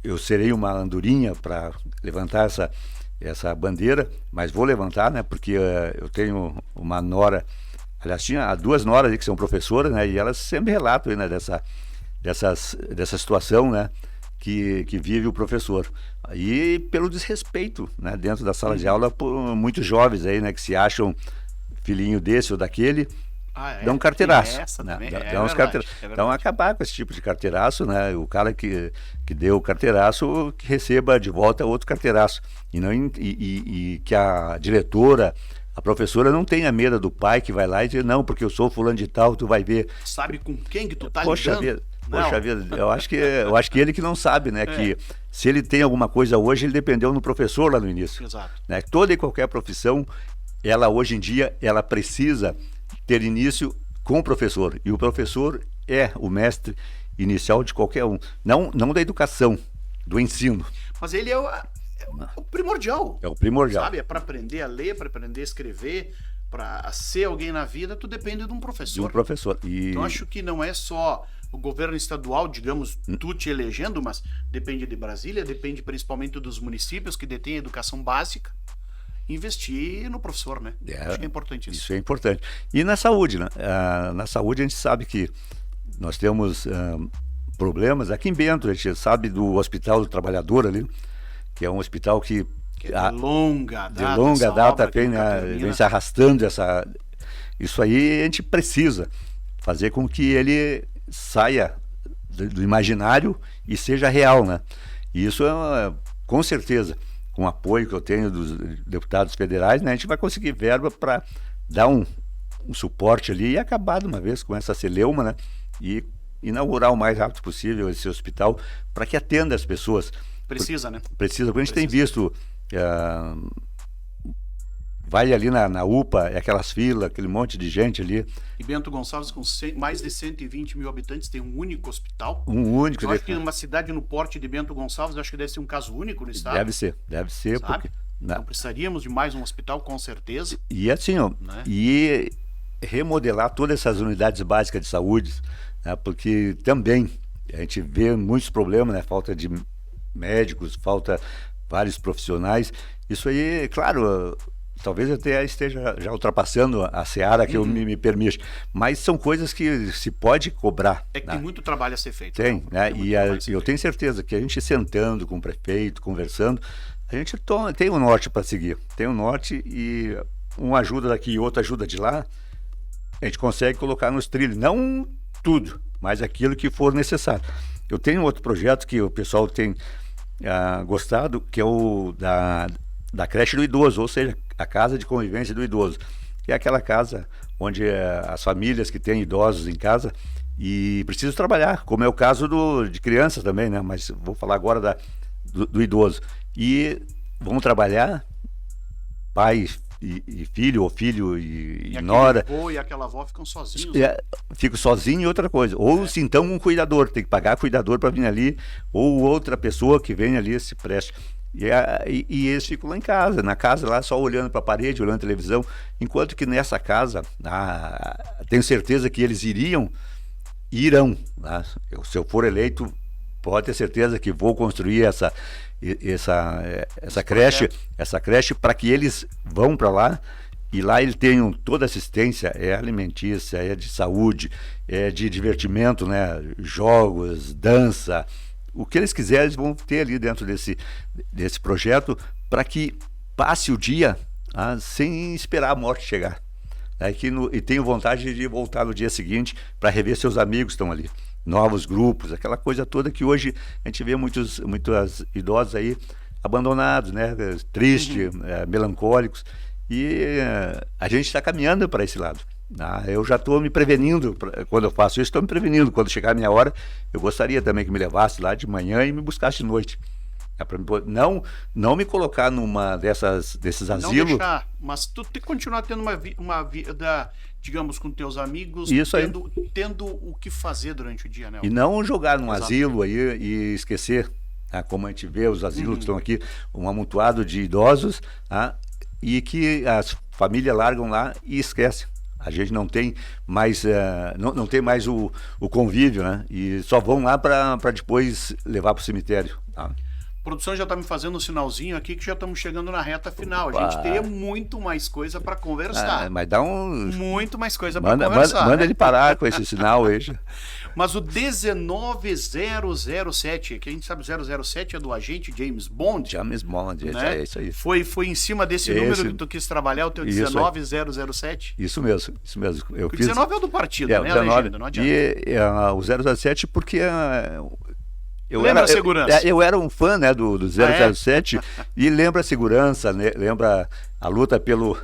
Eu serei uma andorinha para levantar essa bandeira, mas vou levantar, né? Porque eu tenho uma nora. Aliás, tinha duas noras aí que são professoras, né? E elas sempre relatam aí, né, dessa situação, né, que vive o professor. E pelo desrespeito, né, dentro da sala de aula, por muitos jovens aí, né, que se acham filhinho desse ou daquele, dão carteiraço. Né? Dão uns carteiraços. Então, acabar com esse tipo de carteiraço, né? O cara que deu o carteiraço, que receba de volta outro carteiraço. E que a diretora, a professora, não tenha medo do pai que vai lá e diz, não, porque eu sou fulano de tal, tu vai ver. Sabe com quem que tu tá Poxa lidando? Poxa vida, eu acho que ele que não sabe, né? Que se ele tem alguma coisa hoje, ele dependeu no professor lá no início. Exato. Né? Toda e qualquer profissão ela hoje em dia, ela precisa ter início com o professor. E o professor é o mestre inicial de qualquer um. Não da educação, do ensino. Mas ele é o primordial. É o primordial. Sabe? É para aprender a ler, para aprender a escrever, para ser alguém na vida, tu depende de um professor. De um professor. Então acho que não é só o governo estadual, digamos, tu te elegendo, mas depende de Brasília, depende principalmente dos municípios que detêm a educação básica, investir no professor, né? Acho que é importante isso. Isso é importante. E na saúde, né? Na saúde a gente sabe que nós temos problemas. Aqui em Bento, a gente sabe do Hospital do Trabalhador ali, que é um hospital que é de longa data vem se arrastando isso aí. A gente precisa fazer com que ele saia do imaginário e seja real, né? E isso com certeza, com o apoio que eu tenho dos deputados federais, né, a gente vai conseguir verba para dar um suporte ali e acabar de uma vez com essa celeuma, né? E inaugurar o mais rápido possível esse hospital para que atenda as pessoas. Precisa, né? Precisa, porque a gente tem visto, vai ali na UPA, aquelas filas, aquele monte de gente ali. E Bento Gonçalves, com mais de 120 mil habitantes, tem um único hospital. Um único. Eu acho que uma cidade no porte de Bento Gonçalves, acho que deve ser um caso único no estado. Deve ser. Sabe? Porque então precisaríamos de mais um hospital, com certeza. E assim, né? E remodelar todas essas unidades básicas de saúde, né? Porque também a gente vê muitos problemas, né? Falta de médicos, falta vários profissionais. Isso aí, claro, talvez até esteja já ultrapassando a seara que eu me permite, mas são coisas que se pode cobrar. É que tem muito trabalho a ser feito. Tem, né? E eu tenho certeza que a gente sentando com o prefeito, conversando, a gente tem um norte para seguir. Tem um norte e um ajuda daqui e outro ajuda de lá, a gente consegue colocar nos trilhos. Não tudo, mas aquilo que for necessário. Eu tenho outro projeto que o pessoal tem gostado, que é o da creche do idoso, ou seja, a casa de convivência do idoso, que é aquela casa onde as famílias que têm idosos em casa e precisam trabalhar, como é o caso de crianças também, né? Mas vou falar agora do idoso. E vão trabalhar, pai e filho, ou filho e nora. E aquela avó ficam sozinhos. Fico sozinho e outra coisa. Ou se então um cuidador, tem que pagar cuidador para vir ali, ou outra pessoa que vem ali se preste. E eles ficam lá em casa, na casa lá, só olhando para a parede, olhando a televisão, enquanto que nessa casa, tenho certeza que eles irão. Se eu for eleito, pode ter certeza que vou construir essa creche para que eles vão para lá e lá eles tenham toda assistência, alimentícia, de saúde, de divertimento, né? Jogos, dança, o que eles quiserem eles vão ter ali dentro desse projeto para que passe o dia sem esperar a morte chegar. E tenho vontade de voltar no dia seguinte para rever seus amigos que estão ali. Novos grupos, aquela coisa toda que hoje a gente vê muitos idosos aí abandonados, né? Tristes, melancólicos. E a gente está caminhando para esse lado. Eu já estou me prevenindo, quando eu faço isso, estou me prevenindo. Quando chegar a minha hora, eu gostaria também que me levasse lá de manhã e me buscasse de noite. Não me colocar numa desses asilos. Não deixar, mas tu continuar tendo uma vida, digamos, com teus amigos, tendo o que fazer durante o dia, né? E não jogar num asilo aí e esquecer, como a gente vê os asilos que estão aqui, um amontoado de idosos, e que as famílias largam lá e esquecem. A gente não tem mais, não tem mais o convívio, né? E só vão lá para depois levar para o cemitério. A produção já está me fazendo um sinalzinho aqui que já estamos chegando na reta final. A gente teria muito mais coisa para conversar. Mas dá muito mais coisa para conversar. Manda ele parar com esse sinal aí. Mas o 19007, que a gente sabe 007 é do agente James Bond. James Bond, né? É isso aí. Foi em cima desse número que tu quis trabalhar, o teu 19007? Isso mesmo. O 19 é o do partido, né? 19, a legenda, não adianta. E o 007 porque... Lembra a segurança? Eu era um fã, né, do 007 e lembra a segurança, né, lembra a luta pelo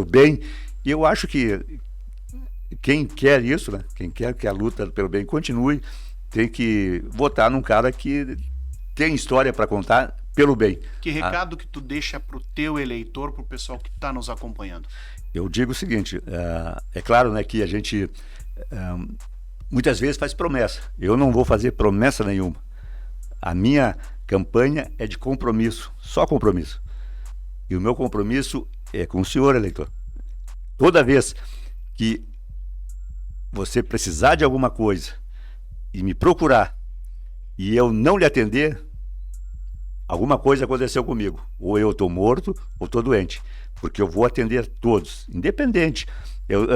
bem. E eu acho que quem quer isso, né, quem quer que a luta pelo bem continue, tem que votar num cara que tem história para contar pelo bem. Que recado que tu deixa pro teu eleitor, pro pessoal que está nos acompanhando? Eu digo o seguinte, é claro, né, que a gente muitas vezes faz promessa. Eu não vou fazer promessa nenhuma. A minha campanha é de compromisso, só compromisso. E o meu compromisso é com o senhor, eleitor. Toda vez que você precisar de alguma coisa e me procurar e eu não lhe atender, alguma coisa aconteceu comigo. Ou eu estou morto ou estou doente. Porque eu vou atender todos, independente. Eu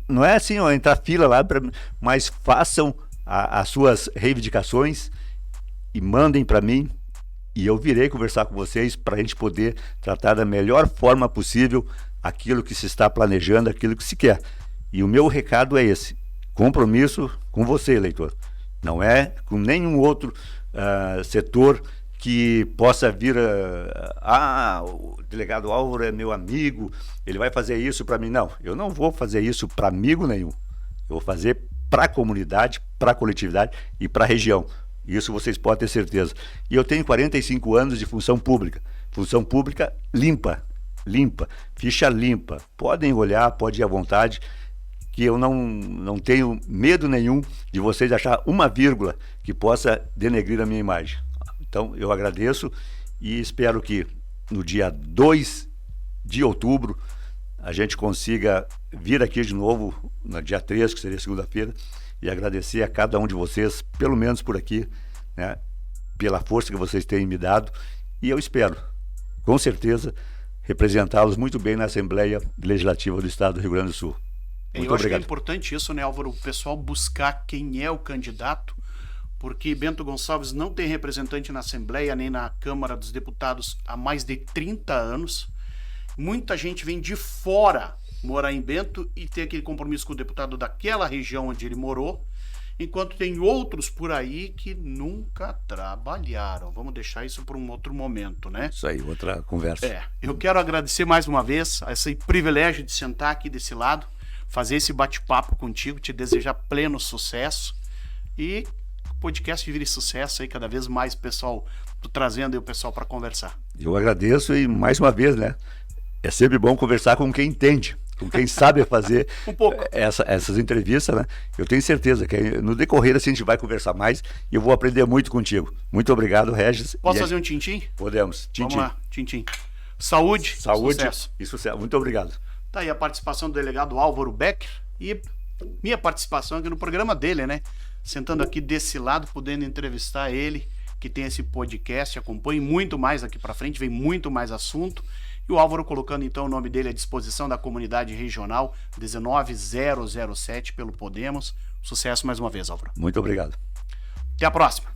não é assim, ó, entrar fila lá, mas façam as suas reivindicações e mandem para mim e eu virei conversar com vocês para a gente poder tratar da melhor forma possível aquilo que se está planejando, aquilo que se quer. E o meu recado é esse, compromisso com você, eleitor. Não é com nenhum outro setor que possa vir, o delegado Álvaro é meu amigo, ele vai fazer isso para mim. Não, eu não vou fazer isso para amigo nenhum. Eu vou fazer para a comunidade, para a coletividade e para a região. Isso vocês podem ter certeza. E eu tenho 45 anos de função pública limpa, ficha limpa. Podem olhar, pode ir à vontade, que eu não tenho medo nenhum de vocês achar uma vírgula que possa denegrir a minha imagem. Então, eu agradeço e espero que no dia 2 de outubro a gente consiga vir aqui de novo, no dia 3, que seria segunda-feira, e agradecer a cada um de vocês, pelo menos por aqui, né, pela força que vocês têm me dado. E eu espero, com certeza, representá-los muito bem na Assembleia Legislativa do Estado do Rio Grande do Sul. Muito Eu obrigado. acho que é importante isso, né, Álvaro? O pessoal buscar quem é o candidato, porque Bento Gonçalves não tem representante na Assembleia nem na Câmara dos Deputados há mais de 30 anos. Muita gente vem de fora morar em Bento e ter aquele compromisso com o deputado daquela região onde ele morou, enquanto tem outros por aí que nunca trabalharam. Vamos deixar isso para um outro momento, né? Isso aí, outra conversa. Eu quero agradecer mais uma vez esse privilégio de sentar aqui desse lado, fazer esse bate-papo contigo, te desejar pleno sucesso e o podcast vire sucesso aí, cada vez mais pessoal, trazendo aí o pessoal para conversar. Eu agradeço e mais uma vez, né? É sempre bom conversar com quem entende, com quem sabe fazer Um pouco. essas entrevistas, né? Eu tenho certeza que no decorrer assim a gente vai conversar mais e eu vou aprender muito contigo. Muito obrigado, Regis. Posso fazer um tintim? Podemos. Tintim. Vamos lá, tintim. Saúde, sucesso. E sucesso. Muito obrigado. Tá aí a participação do delegado Álvaro Becker e minha participação aqui no programa dele, né? Sentando aqui desse lado, podendo entrevistar ele, que tem esse podcast, acompanhe muito mais aqui para frente, vem muito mais assunto. E o Álvaro colocando então o nome dele à disposição da comunidade regional 19007 pelo Podemos. Sucesso mais uma vez, Álvaro. Muito obrigado. Até a próxima.